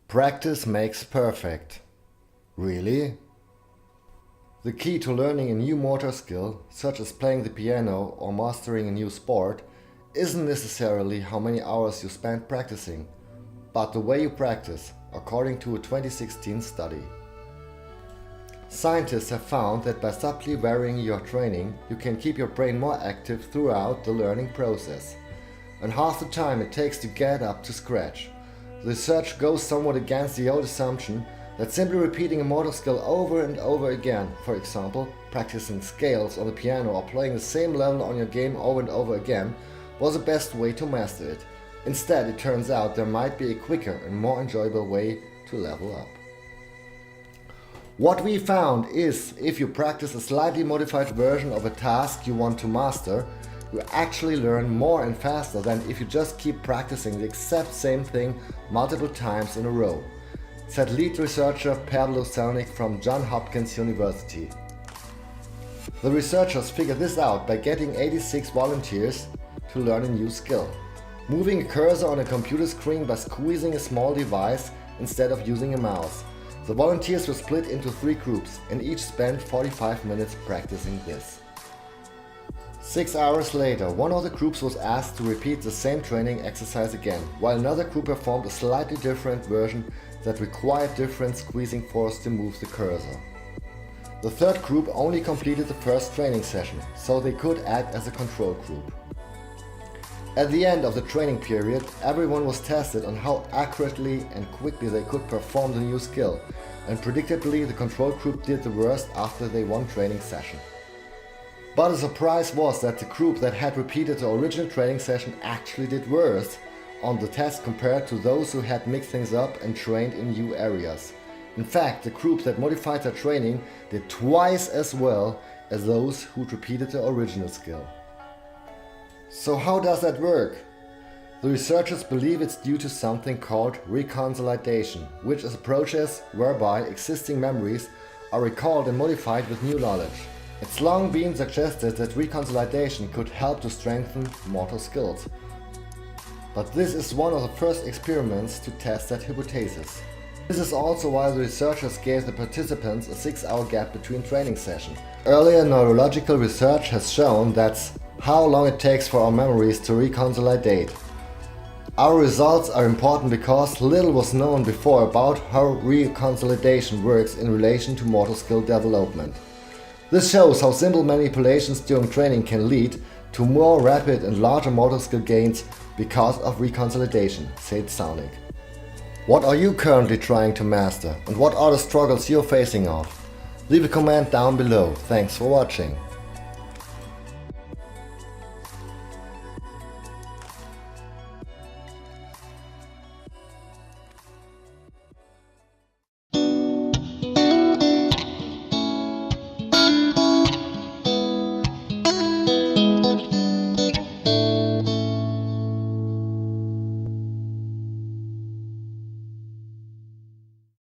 Practice makes perfect. Really? The key to learning a new motor skill, such as playing the piano or mastering a new sport, isn't necessarily how many hours you spend practicing, but the way you practice, according to a 2016 study. Scientists have found that by subtly varying your training, you can keep your brain more active throughout the learning process, and half the time it takes to get up to scratch. The research goes somewhat against the old assumption that simply repeating a motor skill over and over again, for example, practicing scales on the piano or playing the same level on your game over and over again, was the best way to master it. Instead, it turns out there might be a quicker and more enjoyable way to level up. What we found is, if you practice a slightly modified version of a task you want to master, you actually learn more and faster than if you just keep practicing the exact same thing multiple times in a row, said lead researcher Pablo Zelnick from Johns Hopkins University. The researchers figured this out by getting 86 volunteers to learn a new skill, moving a cursor on a computer screen by squeezing a small device instead of using a mouse. The volunteers were split into 3 groups and each spent 45 minutes practicing this. 6 hours later, one of the groups was asked to repeat the same training exercise again, while another group performed a slightly different version that required different squeezing force to move the cursor. The third group only completed the first training session, so they could act as a control group. At the end of the training period, everyone was tested on how accurately and quickly they could perform the new skill, and predictably the control group did the worst after their one training session. But the surprise was that the group that had repeated the original training session actually did worse on the test compared to those who had mixed things up and trained in new areas. In fact, the group that modified their training did twice as well as those who repeated the original skill. So how does that work? The researchers believe it's due to something called reconsolidation, which is a process whereby existing memories are recalled and modified with new knowledge. It's long been suggested that reconsolidation could help to strengthen motor skills. But this is one of the first experiments to test that hypothesis. This is also why the researchers gave the participants a 6-hour gap between training sessions. Earlier neurological research has shown that's how long it takes for our memories to reconsolidate. Our results are important because little was known before about how reconsolidation works in relation to motor skill development. This shows how simple manipulations during training can lead to more rapid and larger motor skill gains because of reconsolidation, said Zelnick. What are you currently trying to master, and what are the struggles you're facing off? Leave a comment down below. Thanks for watching.